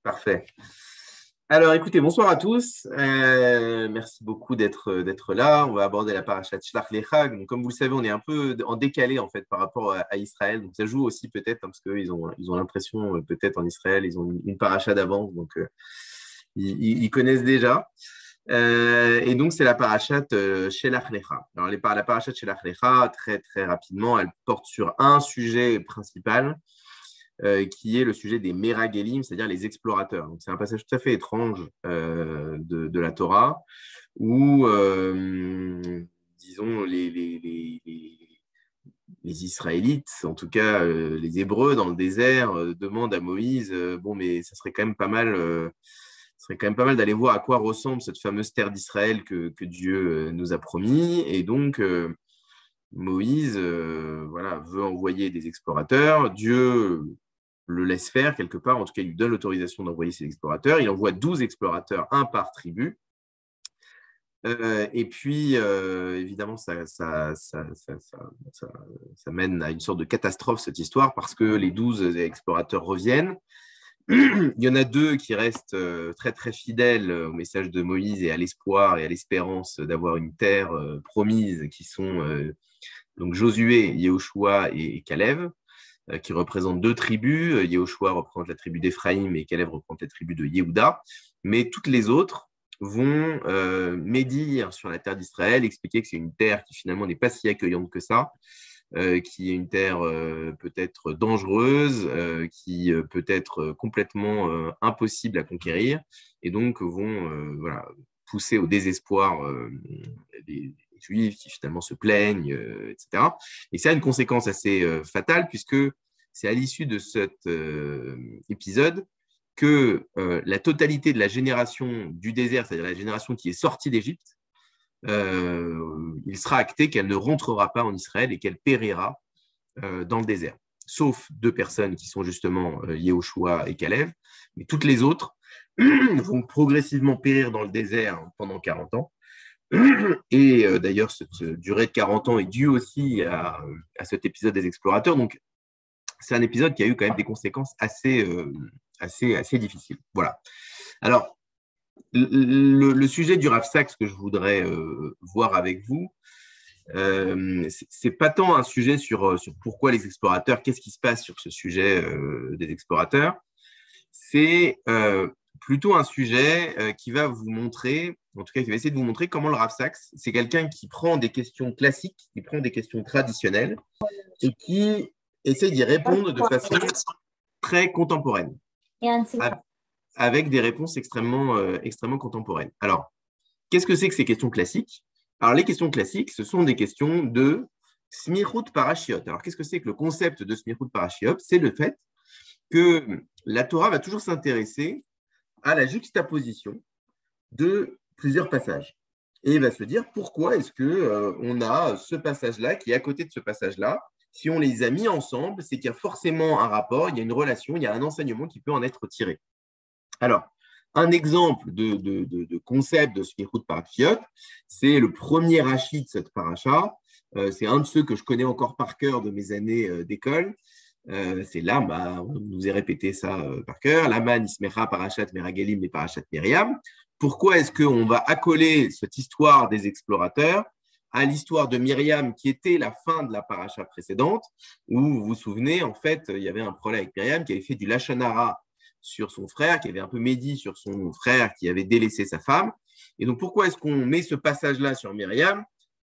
Parfait. Alors, écoutez, bonsoir à tous. Merci beaucoup d'être là. On va aborder la parasha de Shlach Lecha. Donc, comme vous le savez, on est un peu en décalé en fait par rapport à Israël. Donc, ça joue aussi peut-être parce qu'ils ont l'impression peut-être en Israël, ils ont une paracha d'avance, donc ils connaissent déjà. Et donc, c'est la parasha de Shelach Lecha. Alors, la parasha de Shelach Lecha, très très rapidement, elle porte sur un sujet principal. Qui est le sujet des Meragelim, c'est-à-dire les explorateurs. Donc, c'est un passage tout à fait étrange de la Torah où, disons, les Israélites, en tout cas les Hébreux dans le désert, demandent à Moïse bon, mais ça serait quand même pas mal. Ce serait quand même pas mal d'aller voir à quoi ressemble cette fameuse terre d'Israël que Dieu nous a promis. Et donc, Moïse voilà, veut envoyer des explorateurs. Dieu le laisse faire quelque part, en tout cas, il lui donne l'autorisation d'envoyer ses explorateurs. Il envoie 12 explorateurs, un par tribu. Et puis, évidemment, ça mène à une sorte de catastrophe, cette histoire, parce que les 12 explorateurs reviennent. Il y en a deux qui restent très, très fidèles au message de Moïse et à l'espoir et à l'espérance d'avoir une terre promise, qui sont donc Josué, Yehoshua et Caleb, qui représentent deux tribus. Yehoshua représente la tribu d'Éphraïm et Caleb représente la tribu de Yehuda. Mais toutes les autres vont médire sur la terre d'Israël, expliquer que c'est une terre qui finalement n'est pas si accueillante que ça, qui est une terre peut-être dangereuse, qui peut être complètement impossible à conquérir, et donc vont voilà, pousser au désespoir les Juifs qui finalement se plaignent, etc. Et ça a une conséquence assez fatale, puisque c'est à l'issue de cet épisode que la totalité de la génération du désert, c'est-à-dire la génération qui est sortie d'Égypte, il sera acté qu'elle ne rentrera pas en Israël et qu'elle périra dans le désert. Sauf deux personnes qui sont justement Yehoshua et Caleb, mais toutes les autres vont progressivement périr dans le désert pendant 40 ans. Et d'ailleurs, cette durée de 40 ans est due aussi à cet épisode des explorateurs. Donc, c'est un épisode qui a eu quand même des conséquences assez difficiles. Voilà. Alors, le sujet du Rav Saks que je voudrais voir avec vous, c'est pas tant un sujet sur pourquoi les explorateurs, qu'est-ce qui se passe sur ce sujet des explorateurs, c'est plutôt un sujet qui va vous montrer, en tout cas qui va essayer de vous montrer comment le Rav Saks, c'est quelqu'un qui prend des questions classiques, qui prend des questions traditionnelles et qui essaie d'y répondre de façon très contemporaine, avec des réponses extrêmement contemporaines. Alors, qu'est-ce que c'est que ces questions classiques? Alors, les questions classiques, ce sont des questions de Smichut Parashiot. Alors, qu'est-ce que c'est que le concept de Smichut Parashiot? C'est le fait que la Torah va toujours s'intéresser à la juxtaposition de plusieurs passages. Et il va se dire, pourquoi est-ce qu'on a ce passage-là qui est à côté de ce passage-là? Si on les a mis ensemble, c'est qu'il y a forcément un rapport, il y a une relation, il y a un enseignement qui peut en être tiré. Alors, un exemple de concept de Smichut Parashiot, c'est le premier Rashi de cette paracha. C'est un de ceux que je connais encore par cœur de mes années d'école. C'est Lama, on nous a répété ça par cœur. Lama Nismecha Parashat Meragelim et Parashat Miriam. Pourquoi est-ce qu'on va accoler cette histoire des explorateurs à l'histoire de Myriam, qui était la fin de la paracha précédente, où vous vous souvenez, en fait, il y avait un problème avec Myriam qui avait fait du Lachon Hara sur son frère, qui avait un peu médit sur son frère qui avait délaissé sa femme. Et donc, pourquoi est-ce qu'on met ce passage-là sur Myriam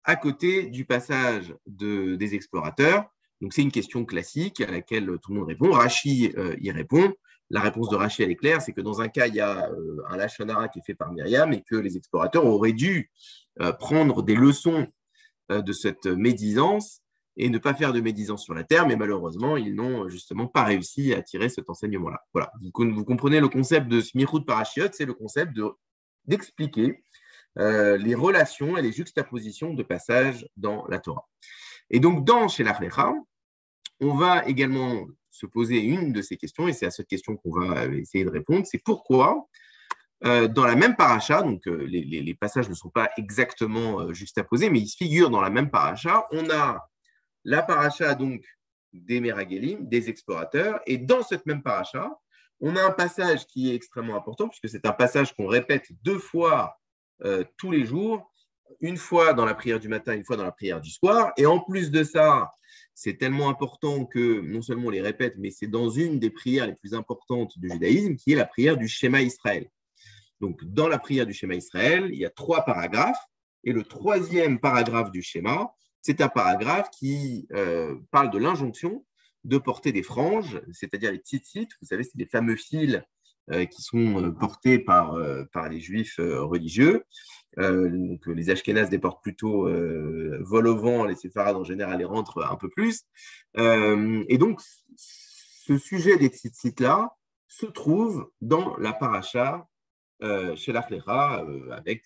à côté du passage des explorateurs? Donc, c'est une question classique à laquelle tout le monde répond. Rashi y répond. La réponse de Rashi, elle est claire, c'est que dans un cas, il y a un Lachon Hara qui est fait par Myriam et que les explorateurs auraient dû prendre des leçons de cette médisance et ne pas faire de médisance sur la terre, mais malheureusement, ils n'ont justement pas réussi à tirer cet enseignement-là. Voilà, vous comprenez le concept de Smichut Parashiot, c'est le concept d'expliquer les relations et les juxtapositions de passages dans la Torah. Et donc, dans Shelach Lecha, on va également se poser une de ces questions, et c'est à cette question qu'on va essayer de répondre, c'est pourquoi dans la même paracha, donc les passages ne sont pas exactement juxtaposés, mais ils se figurent dans la même paracha, on a la paracha donc des Meragelim, des explorateurs, et dans cette même paracha, on a un passage qui est extrêmement important, puisque c'est un passage qu'on répète 2 fois tous les jours, une fois dans la prière du matin, une fois dans la prière du soir. Et en plus de ça, c'est tellement important que non seulement on les répète, mais c'est dans une des prières les plus importantes du judaïsme, qui est la prière du Shema Israël. Donc, dans la prière du Shema Israël, il y a 3 paragraphes. Et le 3e paragraphe du Shema, c'est un paragraphe qui parle de l'injonction de porter des franges, c'est-à-dire les tzitzit. Vous savez, c'est des fameux fils qui sont portés par les juifs religieux. Donc, les Ashkénazes les portent plutôt vol au vent, les séfarades en général les rentrent un peu plus. Et donc, ce sujet des tzitzit-là se trouve dans la paracha chez l'Achlecha, avec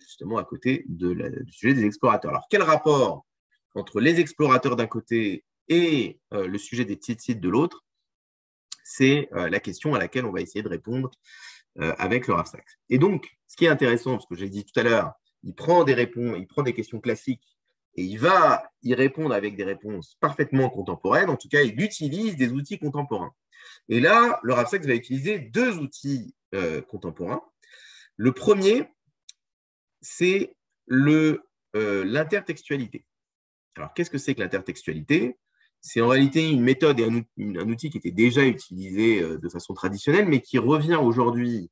justement à côté du sujet des explorateurs. Alors, quel rapport entre les explorateurs d'un côté et le sujet des tzitzit de l'autre? C'est la question à laquelle on va essayer de répondre avec le Rav Saks. Et donc, ce qui est intéressant, parce que j'ai dit tout à l'heure, il prend des questions classiques et il va y répondre avec des réponses parfaitement contemporaines. En tout cas, il utilise des outils contemporains. Et là, le Rav Saks va utiliser 2 outils contemporains. Le premier, c'est l'intertextualité. Alors, qu'est-ce que c'est que l'intertextualité? C'est en réalité une méthode et un outil qui était déjà utilisé de façon traditionnelle, mais qui revient aujourd'hui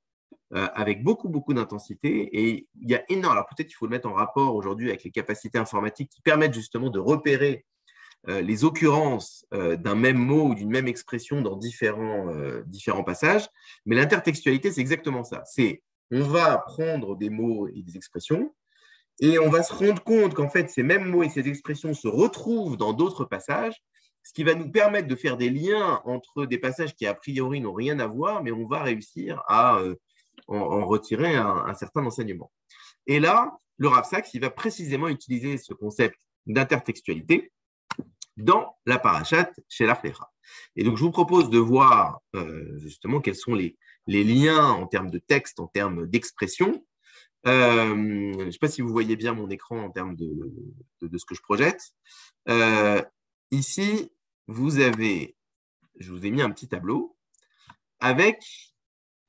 avec beaucoup, beaucoup d'intensité. Et il y a énormément. Alors, peut-être qu'il faut le mettre en rapport aujourd'hui avec les capacités informatiques qui permettent justement de repérer les occurrences d'un même mot ou d'une même expression dans différents passages. Mais l'intertextualité, c'est exactement ça. On va prendre des mots et des expressions et on va se rendre compte qu'en fait, ces mêmes mots et ces expressions se retrouvent dans d'autres passages, ce qui va nous permettre de faire des liens entre des passages qui, a priori, n'ont rien à voir, mais on va réussir à en retirer un certain enseignement. Et là, le Rav Saks, il va précisément utiliser ce concept d'intertextualité dans la parashat chez l'Achlecha. Et donc, je vous propose de voir justement quels sont les liens en termes de texte, en termes d'expression. Je ne sais pas si vous voyez bien mon écran en termes de ce que je projette. Ici, je vous ai mis un petit tableau avec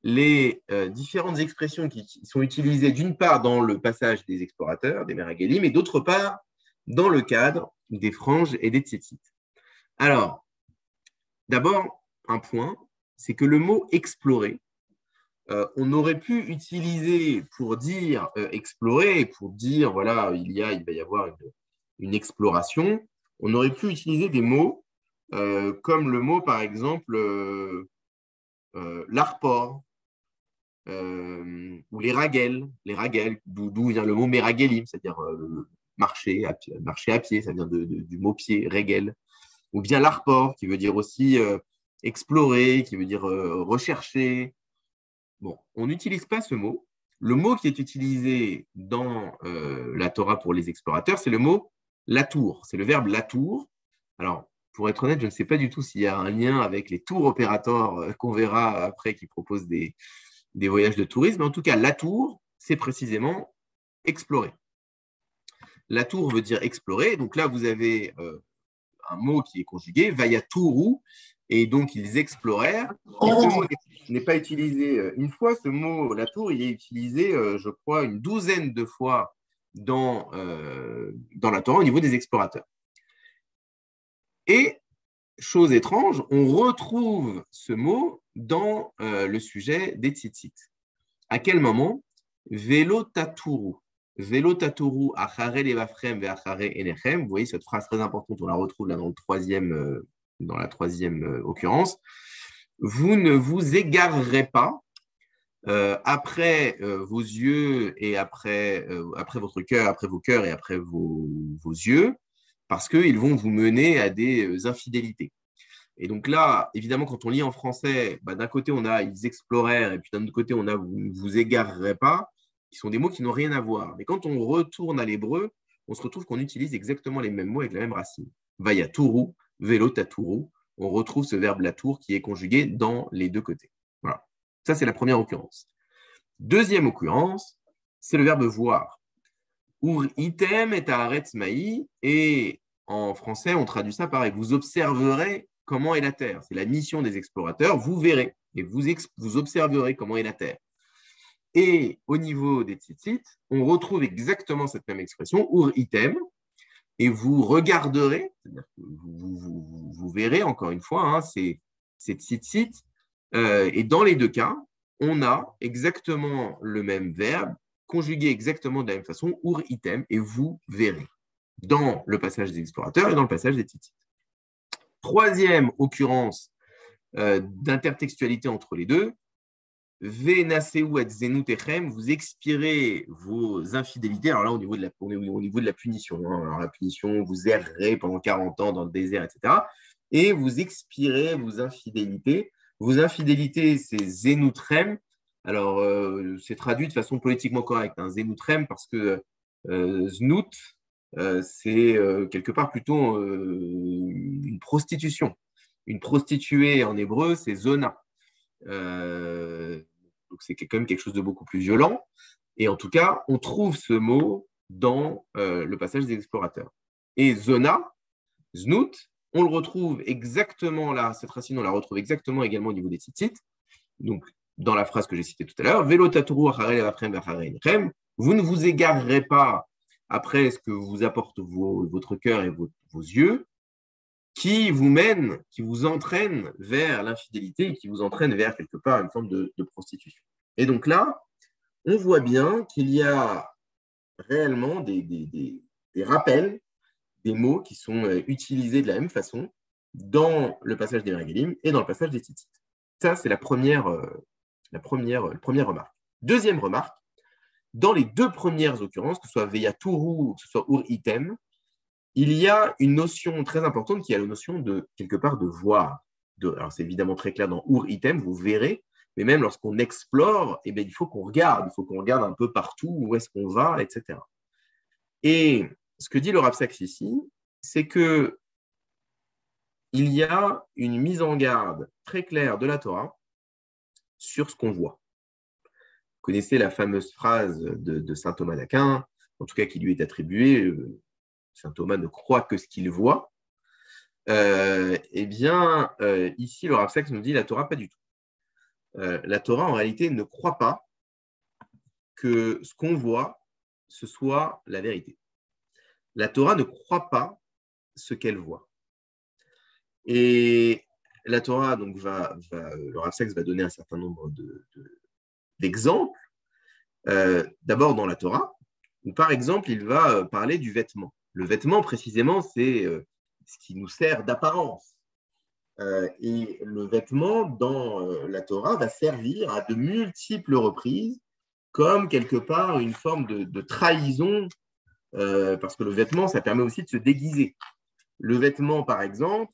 les différentes expressions qui sont utilisées d'une part dans le passage des explorateurs, des Meragelim, et d'autre part dans le cadre des franges et des tzitzit. Alors, d'abord, un point, c'est que le mot « explorer », on aurait pu utiliser pour dire explorer, pour dire, voilà, il va y avoir une exploration, on aurait pu utiliser des mots comme le mot, par exemple, l'arpor, ou les ragels, d'où vient le mot meragelim, c'est-à-dire marcher à pied, ça vient du mot pied, regel, ou bien l'arpor, qui veut dire aussi explorer, qui veut dire rechercher. Bon, on n'utilise pas ce mot. Le mot qui est utilisé dans la Torah pour les explorateurs, c'est le mot latour, c'est le verbe latour. Alors, pour être honnête, je ne sais pas du tout s'il y a un lien avec les tours opérateurs qu'on verra après qui proposent des voyages de tourisme. Mais en tout cas, latour, c'est précisément explorer. Latour veut dire explorer. Donc là, vous avez un mot qui est conjugué, vayatouru, et donc ils explorèrent. Et ce mot n'est pas utilisé une fois. Ce mot latour, il est utilisé, je crois, une douzaine de fois dans la Torah au niveau des explorateurs. Et, chose étrange, on retrouve ce mot dans le sujet des tzitzit. À quel moment? Velo taturu. Velo taturu achare levafrem ve achare enechem. Vous voyez cette phrase très importante, on la retrouve là dans la troisième occurrence. Vous ne vous égarerez pas après vos yeux et après votre cœur, après vos cœurs et après vos yeux, parce qu'ils vont vous mener à des infidélités. Et donc là, évidemment, quand on lit en français, d'un côté, on a « ils explorèrent » et puis d'un autre côté, on a « vous ne vous égarerez pas », qui sont des mots qui n'ont rien à voir. Mais quand on retourne à l'hébreu, on se retrouve qu'on utilise exactement les mêmes mots avec la même racine. Vayatouru, velo taturu. On retrouve ce verbe latour qui est conjugué dans les deux côtés. Voilà. Ça, c'est la première occurrence. Deuxième occurrence, c'est le verbe voir. Ur item et haaretz maï. Et en français, on traduit ça pareil. Vous observerez comment est la terre. C'est la mission des explorateurs. Vous verrez. et vous observerez comment est la terre. Et au niveau des tzitzit, on retrouve exactement cette même expression, ur item, et vous regarderez, c'est-à-dire que vous verrez encore une fois, hein, ces tzitzit, et dans les deux cas, on a exactement le même verbe, conjugué exactement de la même façon, ur item, et vous verrez, dans le passage des explorateurs et dans le passage des tzitzit. Troisième occurrence d'intertextualité entre les deux, Venaseu et zenutechem, vous expirez vos infidélités. Alors là, on est au niveau de la punition. Hein. Alors la punition, vous errez pendant 40 ans dans le désert, etc. Et vous expirez vos infidélités. Vos infidélités, c'est zenutrem. Alors, c'est traduit de façon politiquement correcte, hein, zenutrem, parce que znut, c'est quelque part plutôt une prostitution. Une prostituée en hébreu, c'est zona. Donc c'est quand même quelque chose de beaucoup plus violent. Et en tout cas, on trouve ce mot dans le passage des explorateurs. Et zona, znout, on le retrouve exactement là, cette racine, on la retrouve exactement également au niveau des tzitzit. Donc, dans la phrase que j'ai citée tout à l'heure, vous ne vous égarerez pas après ce que vous apporte votre cœur et vos yeux, qui vous mène, qui vous entraîne vers l'infidélité, qui vous entraîne vers quelque part une forme de prostitution. Et donc là, on voit bien qu'il y a réellement des rappels, des mots qui sont utilisés de la même façon dans le passage des Mergelim et dans le passage des Tzitzit. Ça, c'est la première remarque. Deuxième remarque, dans les deux premières occurrences, que ce soit Veyatouru ou que ce soit Ur Item, il y a une notion très importante qui est la notion de, quelque part, de voir. Alors, c'est évidemment très clair dans Ur Item, vous verrez, mais même lorsqu'on explore, eh bien, il faut qu'on regarde un peu partout où est-ce qu'on va, etc. Et ce que dit le Rav Saks ici, c'est que il y a une mise en garde très claire de la Torah sur ce qu'on voit. Vous connaissez la fameuse phrase de saint Thomas d'Aquin, en tout cas qui lui est attribuée, saint Thomas ne croit que ce qu'il voit. Eh bien, ici, le Rav Saks nous dit la Torah, pas du tout. La Torah, en réalité, ne croit pas que ce qu'on voit, ce soit la vérité. La Torah ne croit pas ce qu'elle voit. Et la Torah, donc, le Rav Saks va donner un certain nombre d'exemples. D'abord dans la Torah, où par exemple, il va parler du vêtement. Le vêtement, précisément, c'est ce qui nous sert d'apparence. Et le vêtement, dans la Torah, va servir à de multiples reprises comme quelque part une forme de trahison, parce que le vêtement, ça permet aussi de se déguiser. Le vêtement, par exemple,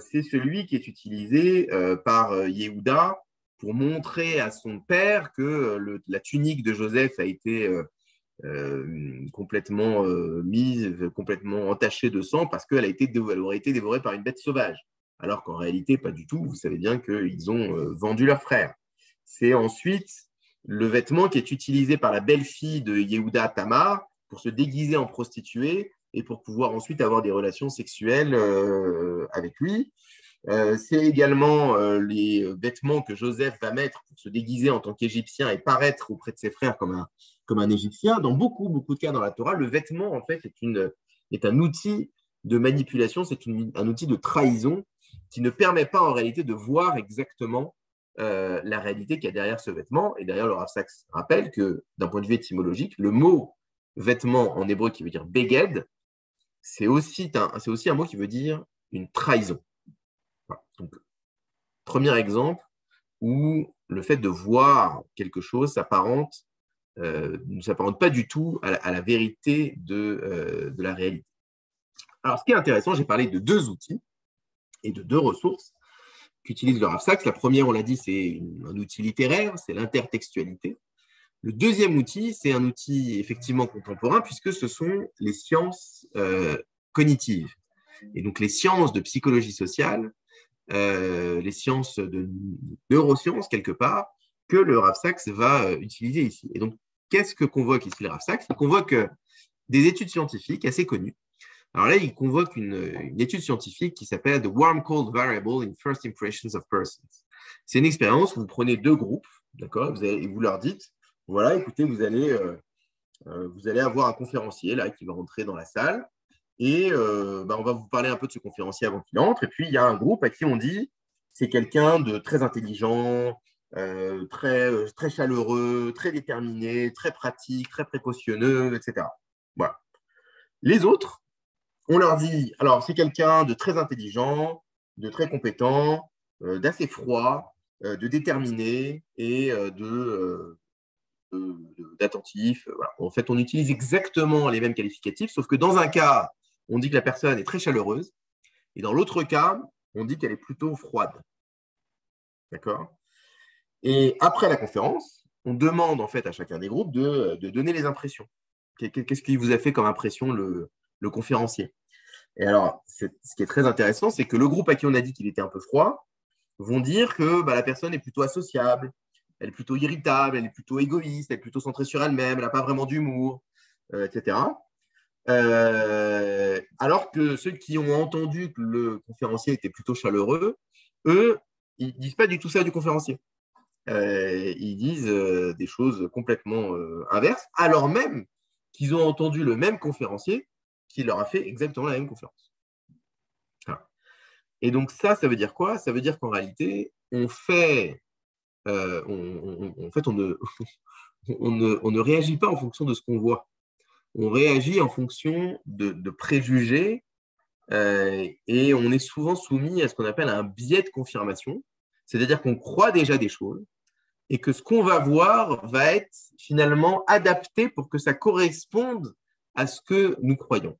c'est celui qui est utilisé par Yehuda pour montrer à son père que la tunique de Joseph a été complètement mise, complètement entachée de sang parce qu'elle aurait été dévorée par une bête sauvage. Alors qu'en réalité, pas du tout. Vous savez bien qu'ils ont vendu leur frère. C'est ensuite le vêtement qui est utilisé par la belle-fille de Yehuda Tamar pour se déguiser en prostituée et pour pouvoir ensuite avoir des relations sexuelles avec lui. C'est également les vêtements que Joseph va mettre pour se déguiser en tant qu'Égyptien et paraître auprès de ses frères comme un Égyptien. Dans beaucoup de cas dans la Torah, le vêtement, en fait, est un outil de manipulation, c'est un outil de trahison qui ne permet pas en réalité de voir exactement la réalité qu'il y a derrière ce vêtement. Et derrière, le Rav Saks rappelle que d'un point de vue étymologique, le mot vêtement en hébreu qui veut dire beged, c'est aussi un mot qui veut dire une trahison. Voilà. Donc, premier exemple où le fait de voir quelque chose ne s'apparente pas du tout à la vérité de la réalité. Alors, ce qui est intéressant, j'ai parlé de deux outils et de deux ressources qu'utilise le Rav Saks. La première, on l'a dit, c'est un outil littéraire, c'est l'intertextualité. Le deuxième outil, c'est un outil effectivement contemporain, puisque ce sont les sciences cognitives. Et donc, les sciences de psychologie sociale, les sciences de neurosciences, quelque part, que le Rav Saks va utiliser ici. Et donc, qu'est-ce que convoque ici le Rav Saks? Il convoque des études scientifiques assez connues. Alors là, il convoque une étude scientifique qui s'appelle The Warm-Cold Variable in First Impressions of Persons. C'est une expérience où vous prenez deux groupes, d'accord, et vous leur dites, voilà, écoutez, vous allez avoir un conférencier là qui va rentrer dans la salle et on va vous parler un peu de ce conférencier avant qu'il entre. Et puis, il y a un groupe à qui on dit, c'est quelqu'un de très intelligent, très chaleureux, très déterminé, très pratique, très précautionneux, etc. Voilà. Les autres, on leur dit, alors c'est quelqu'un de très intelligent, de très compétent, d'assez froid, de déterminé et d'attentif. Voilà. En fait, on utilise exactement les mêmes qualificatifs, sauf que dans un cas, on dit que la personne est très chaleureuse, et dans l'autre cas, on dit qu'elle est plutôt froide. D'accord? Et après la conférence, on demande en fait à chacun des groupes de donner les impressions. Qu'est-ce qui vous a fait comme impression le conférencier? Et alors, ce qui est très intéressant, c'est que le groupe à qui on a dit qu'il était un peu froid vont dire que la personne est plutôt associable, elle est plutôt irritable, elle est plutôt égoïste, elle est plutôt centrée sur elle-même, elle n'a pas vraiment d'humour, etc. Alors que ceux qui ont entendu que le conférencier était plutôt chaleureux, eux, ils ne disent pas du tout ça du conférencier. Ils disent des choses complètement inverses, alors même qu'ils ont entendu le même conférencier qui leur a fait exactement la même conférence. Voilà. Et donc ça veut dire quoi? Ça veut dire qu'en réalité, en fait, on ne réagit pas en fonction de ce qu'on voit. On réagit en fonction de préjugés et on est souvent soumis à ce qu'on appelle un biais de confirmation, c'est-à-dire qu'on croit déjà des choses et que ce qu'on va voir va être finalement adapté pour que ça corresponde à ce que nous croyons.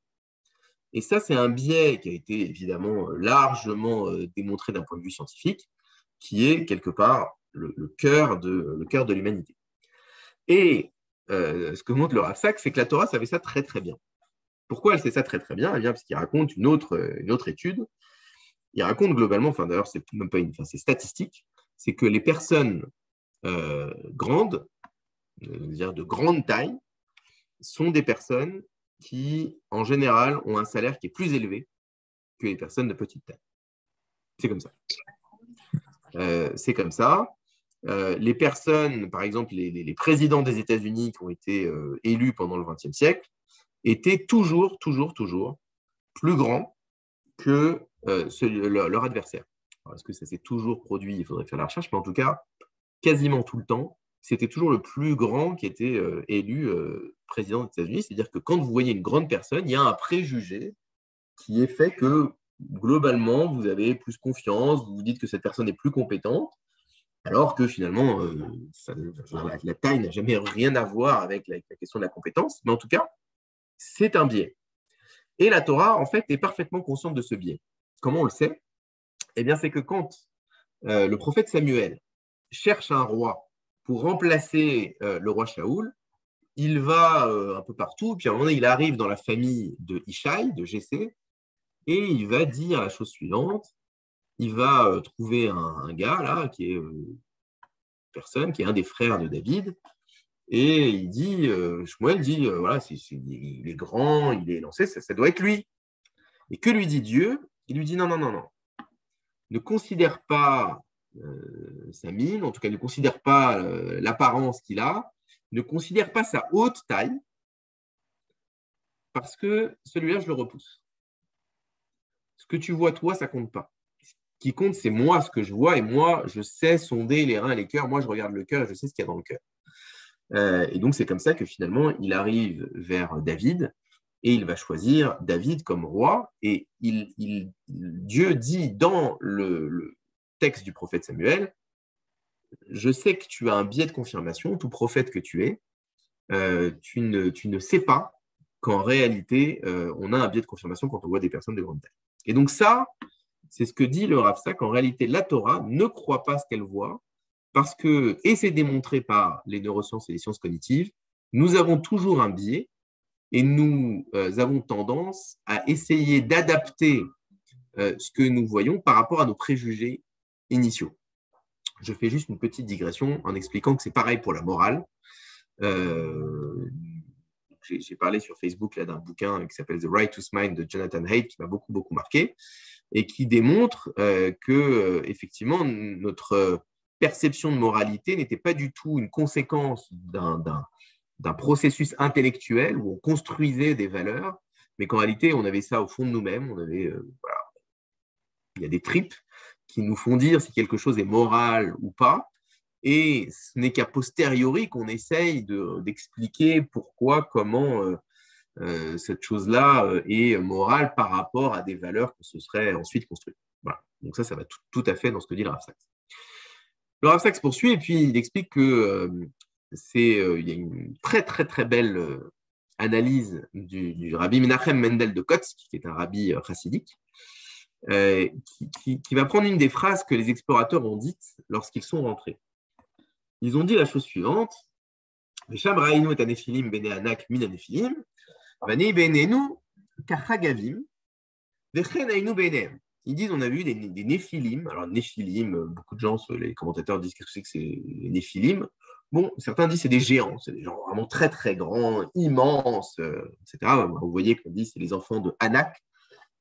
Et ça, c'est un biais qui a été évidemment largement démontré d'un point de vue scientifique, qui est quelque part le cœur de l'humanité. Et ce que montre le Rav Sach, c'est que la Torah savait ça très très bien. Pourquoi elle sait ça très très bien? Eh bien, parce qu'il raconte une autre étude. Il raconte globalement, enfin d'ailleurs, c'est même pas c'est statistique, c'est que les personnes grandes, c'est-à-dire de grande taille, sont des personnes qui, en général, ont un salaire qui est plus élevé que les personnes de petite taille. C'est comme ça. C'est comme ça. Les personnes, par exemple, les présidents des États-Unis qui ont été élus pendant le XXe siècle, étaient toujours plus grands que leur adversaire. Est-ce que ça s'est toujours produit? Il faudrait faire la recherche, mais en tout cas, quasiment tout le temps, c'était toujours le plus grand qui était élu président des États-Unis. C'est-à-dire que quand vous voyez une grande personne, il y a un préjugé qui est fait que globalement, vous avez plus confiance, vous vous dites que cette personne est plus compétente, alors que finalement, la taille n'a jamais rien à voir avec la question de la compétence, mais en tout cas, c'est un biais. Et la Torah, en fait, est parfaitement consciente de ce biais. Comment on le sait? Eh bien, c'est que quand le prophète Samuel cherche un roi pour remplacer le roi Shaoul, il va un peu partout, puis à un moment donné, il arrive dans la famille de Ishaï, de Jessé, et il va dire la chose suivante. Il va trouver un gars, là, qui est personne, qui est un des frères de David, et il dit, Shmuel dit, voilà, il est grand, il est lancé, ça doit être lui. Et que lui dit Dieu? Il lui dit non, non, non, non. Ne considère pas sa mine, en tout cas ne considère pas l'apparence qu'il a, ne considère pas sa haute taille, parce que celui-là, je le repousse. Ce que tu vois, toi, ça compte pas. Ce qui compte, c'est moi, ce que je vois, et moi, je sais sonder les reins et les cœurs. Moi, je regarde le cœur et je sais ce qu'il y a dans le cœur. Et donc, c'est comme ça que finalement, il arrive vers David et il va choisir David comme roi. Et Dieu dit dans le texte du prophète Samuel, je sais que tu as un biais de confirmation, tout prophète que tu es, tu ne sais pas qu'en réalité, on a un biais de confirmation quand on voit des personnes de grande taille. Et donc ça, c'est ce que dit le Rav Sach, qu'en réalité, la Torah ne croit pas ce qu'elle voit, parce que, et c'est démontré par les neurosciences et les sciences cognitives, nous avons toujours un biais et nous avons tendance à essayer d'adapter ce que nous voyons par rapport à nos préjugés initiaux. Je fais juste une petite digression en expliquant que c'est pareil pour la morale. j'ai parlé sur Facebook là, d'un bouquin qui s'appelle The Righteous Mind de Jonathan Haidt, qui m'a beaucoup, beaucoup marqué, et qui démontre que, effectivement, notre perception de moralité n'était pas du tout une conséquence d'un processus intellectuel où on construisait des valeurs, mais qu'en réalité, on avait ça au fond de nous-mêmes. Voilà, il y a des tripes qui nous font dire si quelque chose est moral ou pas, et ce n'est qu'à posteriori qu'on essaye d'expliquer pourquoi, comment cette chose-là est morale par rapport à des valeurs qu'on se serait ensuite construites. Voilà. Donc ça va tout à fait dans ce que dit le Rav Sachs. Le Rav Sachs poursuit et puis il explique que il y a une très très très belle analyse du rabbi Menachem Mendel de Kotsk, qui est un rabbi chassidique, qui va prendre une des phrases que les explorateurs ont dites lorsqu'ils sont rentrés. Ils ont dit la chose suivante: Vesham ra'inu et anephilim bene anak min anephilim, vani benenu kachagavim, vechen ainu benem. Ils disent on a vu des néphilim. Alors néphilim, beaucoup de gens, les commentateurs disent qu'est-ce que c'est les néphilim. Bon, certains disent c'est des géants, c'est des gens vraiment très très grands, immenses, etc. Vous voyez qu'on dit c'est les enfants de Anak.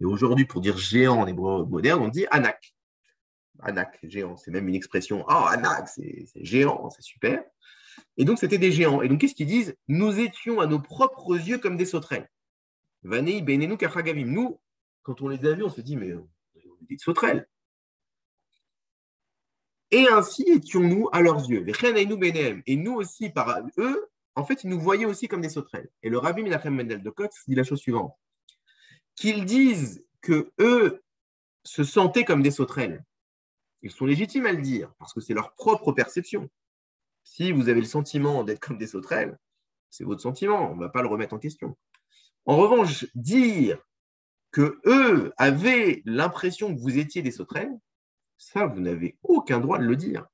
Et aujourd'hui, pour dire géant en hébreu moderne, on dit Anak. Anak, géant, c'est même une expression. Oh, Anak, c'est géant, c'est super. Et donc, c'était des géants. Et donc, qu'est-ce qu'ils disent? Nous étions à nos propres yeux comme des sauterelles. Vanei benenu kachagavim. Nous, quand on les a vus, on se dit, mais on est des sauterelles. Et ainsi étions-nous à leurs yeux. Et nous aussi, par eux, en fait, ils nous voyaient aussi comme des sauterelles. Et le rabbi Menachem Mendel de Kotsk dit la chose suivante: qu'ils disent que eux se sentaient comme des sauterelles. Ils sont légitimes à le dire, parce que c'est leur propre perception. Si vous avez le sentiment d'être comme des sauterelles, c'est votre sentiment, on ne va pas le remettre en question. En revanche, dire que eux avaient l'impression que vous étiez des sauterelles, ça, vous n'avez aucun droit de le dire.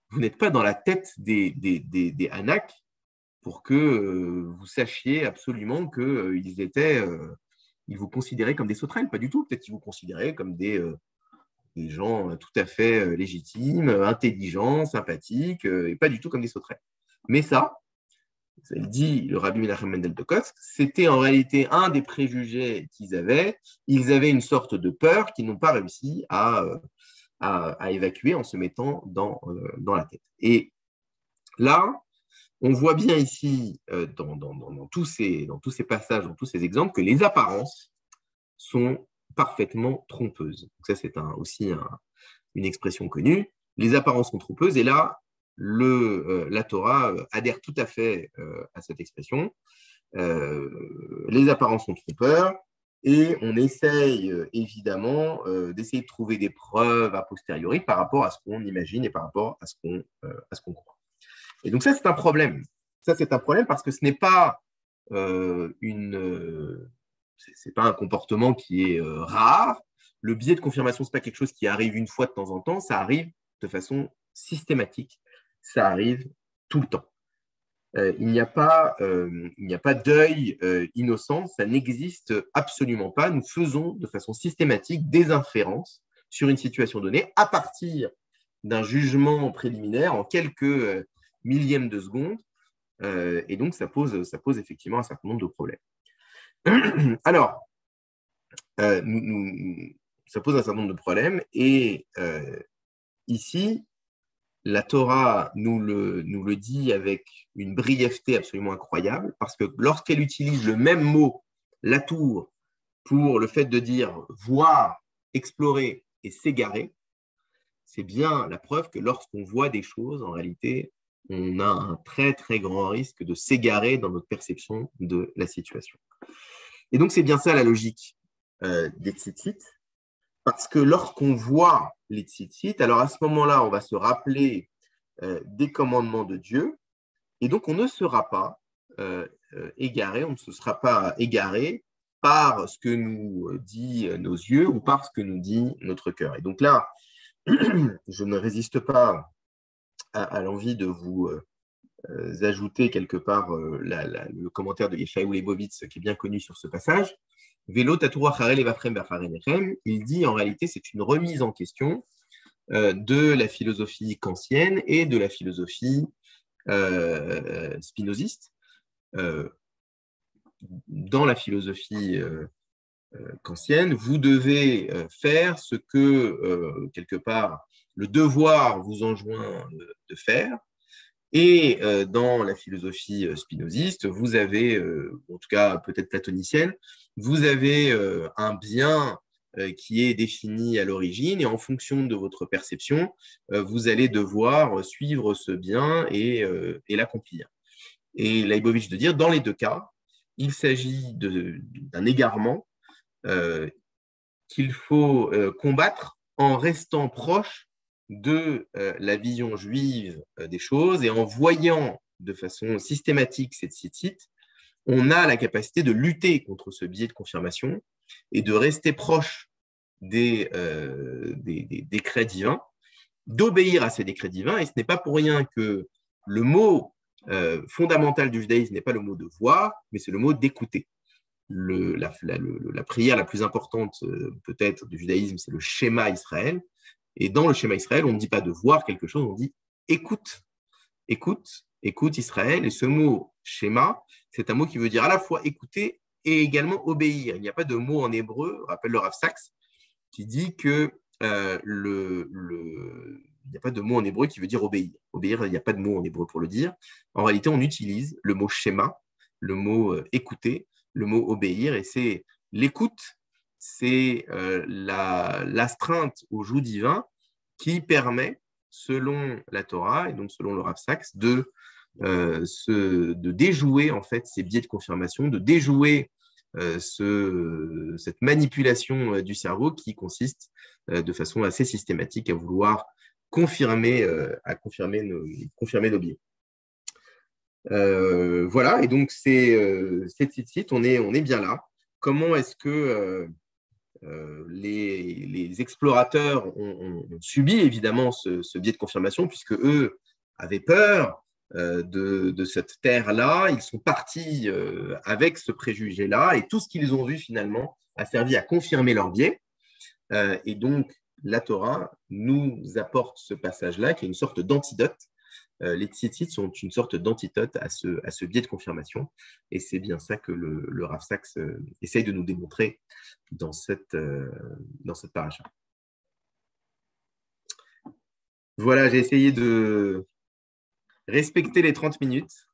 Vous n'êtes pas dans la tête des Anak pour que vous sachiez absolument ils vous considéraient comme des sauterelles, pas du tout. Peut-être qu'ils vous considéraient comme des gens tout à fait légitimes, intelligents, sympathiques, et pas du tout comme des sauterelles. Mais ça dit le rabbi Menachem Mendel de Kotsk, c'était en réalité un des préjugés qu'ils avaient. Ils avaient une sorte de peur qu'ils n'ont pas réussi à évacuer en se mettant dans la tête. Et là, on voit bien ici, dans tous ces passages, dans tous ces exemples, que les apparences sont parfaitement trompeuses. Donc ça, c'est aussi une expression connue. Les apparences sont trompeuses, et là, la Torah adhère tout à fait à cette expression. Les apparences sont trompeurs, et on essaye évidemment d'essayer de trouver des preuves a posteriori par rapport à ce qu'on imagine et par rapport à ce qu'on croit. Et donc ça, c'est un problème. Ça, c'est un problème parce que ce n'est pas c'est pas un comportement qui est rare. Le biais de confirmation, ce n'est pas quelque chose qui arrive une fois de temps en temps, ça arrive de façon systématique, ça arrive tout le temps. Il n'y a pas d'œil innocent, ça n'existe absolument pas. Nous faisons de façon systématique des inférences sur une situation donnée à partir d'un jugement préliminaire en quelques millièmes de seconde, et donc ça pose effectivement un certain nombre de problèmes. Alors, ça pose un certain nombre de problèmes, et ici, la Torah nous le dit avec une brièveté absolument incroyable, parce que lorsqu'elle utilise le même mot, la tour, pour le fait de dire voir, explorer et s'égarer, c'est bien la preuve que lorsqu'on voit des choses, en réalité, on a un très très grand risque de s'égarer dans notre perception de la situation. Et donc c'est bien ça la logique des tzitzit, parce que lorsqu'on voit les tzitzit, alors à ce moment-là, on va se rappeler des commandements de Dieu, et donc on ne sera pas égaré, on ne se sera pas égaré par ce que nous dit nos yeux ou par ce que nous dit notre cœur. Et donc là, je ne résiste pas à l'envie de vous ajouter quelque part le commentaire de Yeshayahu Leibovitz qui est bien connu sur ce passage. Vélo Tatura Charel Evafrem Bacharenechem, il dit en réalité c'est une remise en question de la philosophie kantienne et de la philosophie spinoziste. dans la philosophie kantienne, vous devez faire ce que, quelque part, le devoir vous enjoint de faire. Et dans la philosophie spinoziste, vous avez, en tout cas peut-être platonicienne, vous avez un bien qui est défini à l'origine et en fonction de votre perception, vous allez devoir suivre ce bien et l'accomplir. Et Leibovitch de dire, dans les deux cas, il s'agit d'un égarement qu'il faut combattre en restant proche de la vision juive des choses et en voyant de façon systématique cette cite, on a la capacité de lutter contre ce biais de confirmation et de rester proche des décrets divins, d'obéir à ces décrets divins. Et ce n'est pas pour rien que le mot fondamental du judaïsme n'est pas le mot de voir, mais c'est le mot d'écouter. La prière la plus importante peut-être du judaïsme, c'est le Shema Israël. Et dans le Shema Israël, on ne dit pas de voir quelque chose, on dit écoute, écoute, écoute Israël. Et ce mot Shema, c'est un mot qui veut dire à la fois écouter et également obéir. Il n'y a pas de mot en hébreu, rappelle le Rav Sachs, qui dit que il n'y a pas de mot en hébreu qui veut dire obéir. Obéir, il n'y a pas de mot en hébreu pour le dire. En réalité, on utilise le mot Shema, le mot écouter, le mot obéir, et c'est l'écoute, c'est l'astreinte au joug divin qui permet, selon la Torah et donc selon le Rav Sachs, de déjouer en fait ces biais de confirmation, de déjouer cette manipulation du cerveau qui consiste de façon assez systématique à vouloir confirmer nos biais. Voilà, et donc cette cite, on est bien là. Comment est-ce que les explorateurs ont subi évidemment ce biais de confirmation, puisque eux avaient peur de cette terre-là, ils sont partis avec ce préjugé-là, et tout ce qu'ils ont vu finalement a servi à confirmer leur biais. Et donc, la Torah nous apporte ce passage-là, qui est une sorte d'antidote. Les tzitzit sont une sorte d'antidote à ce biais de confirmation. Et c'est bien ça que le Rav Sachs essaye de nous démontrer dans cette paracha. Voilà, j'ai essayé de respecter les 30 minutes.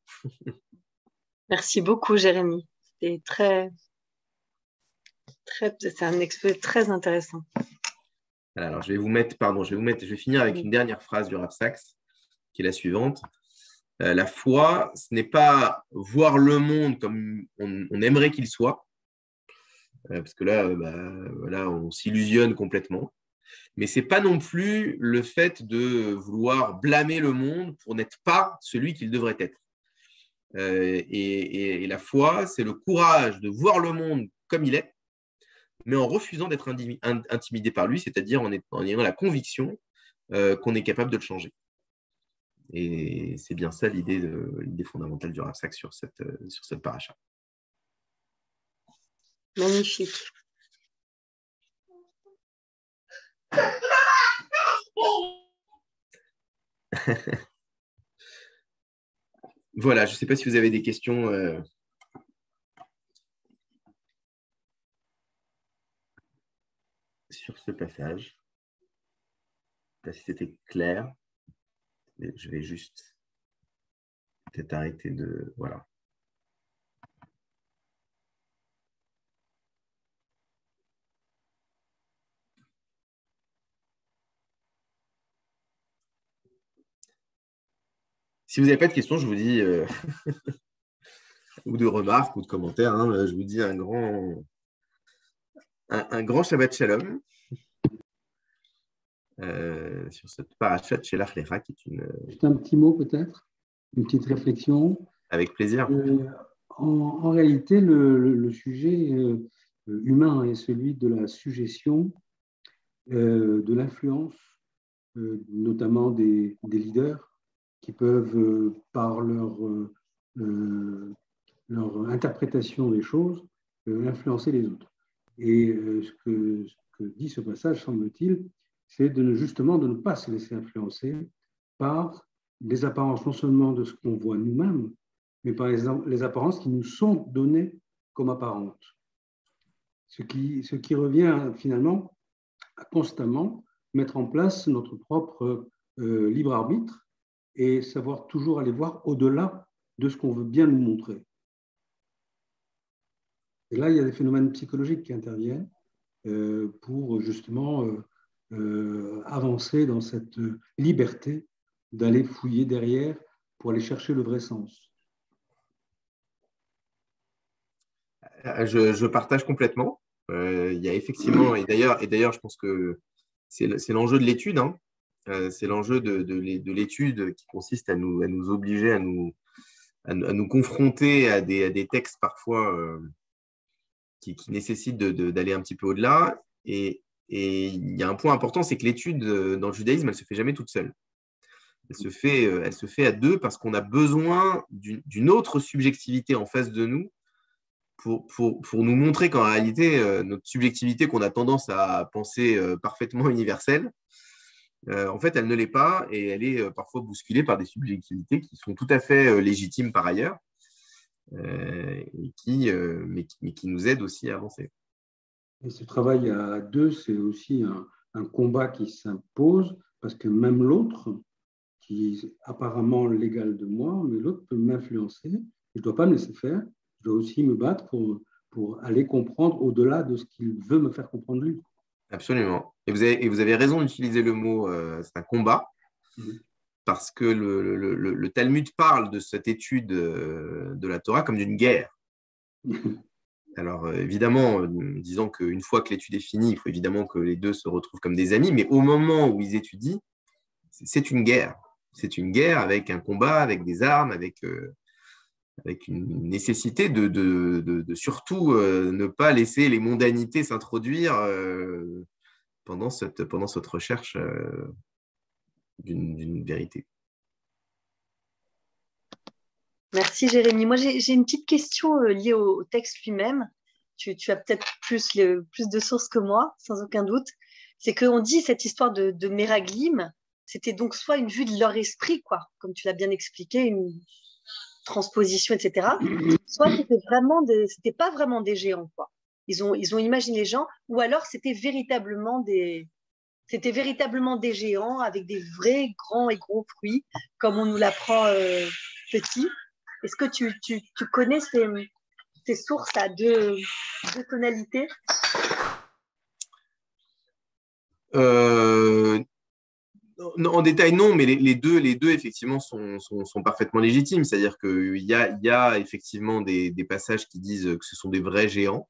Merci beaucoup, Jérémy. C'est un exposé très intéressant. Alors, je vais finir avec une dernière phrase du Rav Sachs, qui est la suivante. La foi, ce n'est pas voir le monde comme on aimerait qu'il soit, parce que là, voilà, on s'illusionne complètement. Mais ce n'est pas non plus le fait de vouloir blâmer le monde pour n'être pas celui qu'il devrait être. Et la foi, c'est le courage de voir le monde comme il est, mais en refusant d'être intimidé par lui, c'est-à-dire en ayant la conviction qu'on est capable de le changer. Et c'est bien ça l'idée fondamentale du Rav Sachs sur cette paracha. Magnifique. Voilà, je ne sais pas si vous avez des questions sur ce passage. Je ne sais pas si c'était clair. Mais je vais juste peut-être arrêter de... Voilà. Si vous n'avez pas de questions, je vous dis, ou de remarques, ou de commentaires, hein, je vous dis un grand Shabbat Shalom sur cette parachat Shelach Lecha, qui est une... Juste un petit mot peut-être, une petite réflexion. Avec plaisir. En réalité, le sujet humain est celui de la suggestion, de l'influence, notamment des leaders qui peuvent, par leur interprétation des choses, influencer les autres. Et ce que dit ce passage, semble-t-il, c'est justement de ne pas se laisser influencer par les apparences non seulement de ce qu'on voit nous-mêmes, mais par exemple les apparences qui nous sont données comme apparente. Ce qui revient finalement à constamment mettre en place notre propre libre arbitre et savoir toujours aller voir au-delà de ce qu'on veut bien nous montrer. Et là, il y a des phénomènes psychologiques qui interviennent pour justement avancer dans cette liberté d'aller fouiller derrière pour aller chercher le vrai sens. Je partage complètement. Il y a effectivement, et d'ailleurs, je pense que c'est l'enjeu de l'étude. Hein. C'est l'enjeu de l'étude qui consiste à nous obliger à nous confronter à des textes parfois qui nécessitent d'aller un petit peu au-delà. Et il y a un point important, c'est que l'étude dans le judaïsme, elle ne se fait jamais toute seule. Elle se fait à deux parce qu'on a besoin d'une autre subjectivité en face de nous pour nous montrer qu'en réalité, notre subjectivité qu'on a tendance à penser parfaitement universelle, en fait, elle ne l'est pas et elle est parfois bousculée par des subjectivités qui sont tout à fait légitimes par ailleurs, mais qui nous aident aussi à avancer. Et ce travail à deux, c'est aussi un combat qui s'impose parce que même l'autre, qui est apparemment l'égal de moi, mais l'autre peut m'influencer. Je ne dois pas me laisser faire. Je dois aussi me battre pour aller comprendre au-delà de ce qu'il veut me faire comprendre lui. Absolument. Et vous avez raison d'utiliser le mot, c'est un combat, parce que le Talmud parle de cette étude de la Torah comme d'une guerre. Alors, évidemment, disant qu'une fois que l'étude est finie, il faut évidemment que les deux se retrouvent comme des amis, mais au moment où ils étudient, c'est une guerre. C'est une guerre avec un combat, avec des armes, avec une nécessité de surtout ne pas laisser les mondanités s'introduire pendant cette recherche d'une vérité. Merci Jérémy. Moi, j'ai une petite question liée au texte lui-même. Tu as peut-être plus de sources que moi, sans aucun doute. C'est qu'on dit cette histoire de Méraglim, c'était donc soit une vue de leur esprit, quoi, comme tu l'as bien expliqué, une transposition, etc. Soit c'était pas vraiment des géants, quoi. Ils ont imaginé les gens, ou alors c'était véritablement des géants avec des vrais grands et gros fruits, comme on nous l'apprend petit. Est-ce que tu connais ces sources à deux tonalités? En détail, non, mais les deux effectivement, sont parfaitement légitimes. C'est-à-dire qu'il y a effectivement des passages qui disent que ce sont des vrais géants,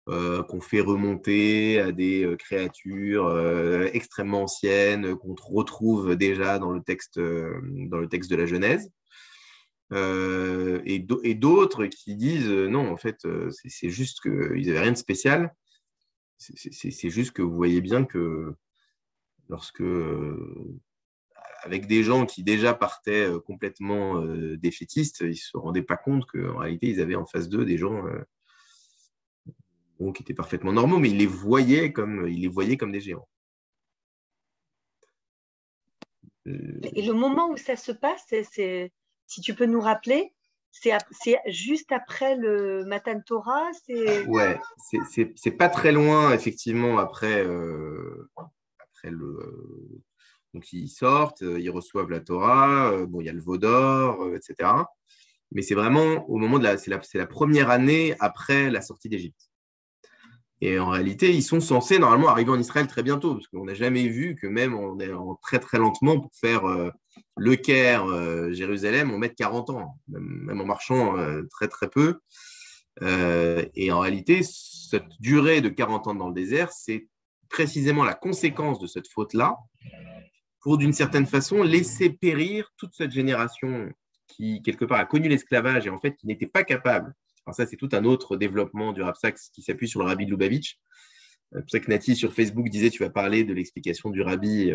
qu'on fait remonter à des créatures extrêmement anciennes, qu'on retrouve déjà dans le texte de la Genèse. Et d'autres qui disent non, en fait, c'est juste qu'ils n'avaient rien de spécial. C'est juste que vous voyez bien que lorsque, avec des gens qui déjà partaient complètement défaitistes, ils ne se rendaient pas compte qu'en réalité, ils avaient en face d'eux des gens qui étaient parfaitement normaux, mais ils les voyaient comme des géants. Et le moment où ça se passe, si tu peux nous rappeler, c'est juste après le Matan Torah. Ouais, c'est pas très loin, effectivement, après donc ils sortent, ils reçoivent la Torah, il y a le veau d'or, etc. Mais c'est vraiment au moment c'est la première année après la sortie d'Égypte. Et en réalité, ils sont censés normalement arriver en Israël très bientôt, parce qu'on n'a jamais vu que même en très très lentement, pour faire le Caire, Jérusalem, on met 40 ans, même en marchant très très peu. Et en réalité, cette durée de 40 ans dans le désert, c'est précisément la conséquence de cette faute-là, pour d'une certaine façon laisser périr toute cette génération qui, quelque part, a connu l'esclavage et en fait qui n'était pas capable. Alors ça, c'est tout un autre développement du Rav Saks qui s'appuie sur le Rabbi de Lubavitch. C'est pour ça que Nati, sur Facebook, disait tu vas parler de l'explication du Rabbi.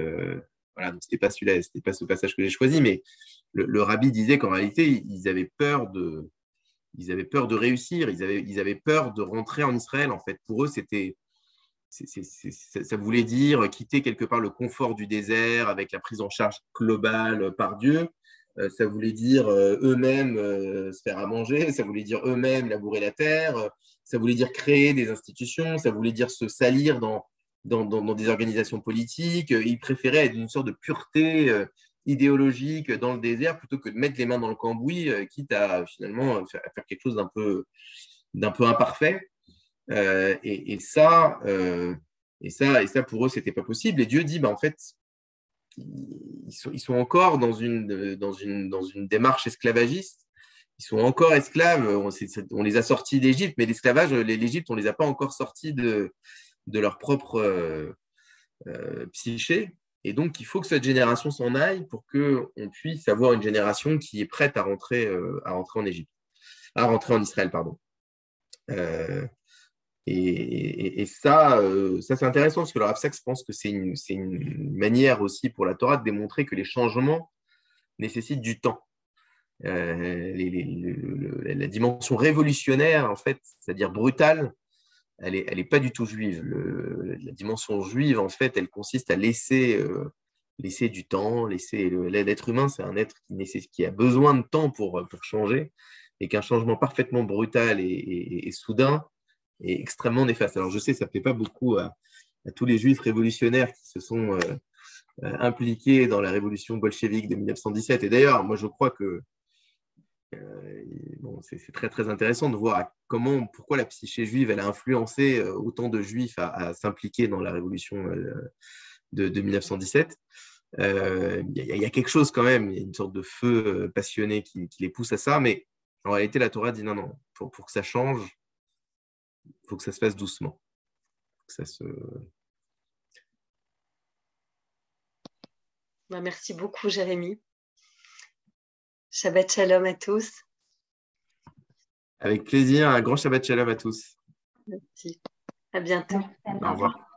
Voilà, donc c'était pas ce passage que j'ai choisi, mais le Rabbi disait qu'en réalité, ils avaient peur de réussir, ils avaient peur de rentrer en Israël. En fait, pour eux, ça voulait dire quitter quelque part le confort du désert avec la prise en charge globale par Dieu Ça voulait dire eux-mêmes se faire à manger, ça voulait dire eux-mêmes labourer la terre, ça voulait dire créer des institutions, ça voulait dire se salir dans des organisations politiques. Ils préféraient être une sorte de pureté idéologique dans le désert plutôt que de mettre les mains dans le cambouis, quitte à finalement faire quelque chose d'un peu imparfait. Et ça, pour eux, c'était pas possible. Et Dieu dit, en fait, ils sont encore dans une démarche esclavagiste. Ils sont encore esclaves. On les a sortis d'Égypte, mais l'esclavage, l'Égypte, on les a pas encore sortis de leur propre psyché. Et donc, il faut que cette génération s'en aille pour qu'on puisse avoir une génération qui est prête à rentrer en Égypte, à rentrer en Israël, pardon. Et ça, c'est intéressant parce que le Rav Saks pense que c'est une manière aussi pour la Torah de démontrer que les changements nécessitent du temps. La dimension révolutionnaire, en fait, c'est-à-dire brutale, elle est pas du tout juive. La dimension juive, en fait, elle consiste à laisser du temps. L'être humain, c'est un être qui a besoin de temps pour changer, et qu'un changement parfaitement brutal et soudain est extrêmement néfaste. Alors je sais, ça ne plaît pas beaucoup à tous les juifs révolutionnaires qui se sont impliqués dans la révolution bolchevique de 1917. Et d'ailleurs, moi je crois que c'est très très intéressant de voir pourquoi la psyché juive elle a influencé autant de juifs à s'impliquer dans la révolution de 1917. Il y a quelque chose quand même, il y a une sorte de feu passionné qui les pousse à ça, mais en réalité la Torah dit non, pour que ça change, il faut que ça se fasse doucement. Merci beaucoup, Jérémy. Shabbat shalom à tous. Avec plaisir, un grand Shabbat shalom à tous. Merci. À bientôt. Au revoir.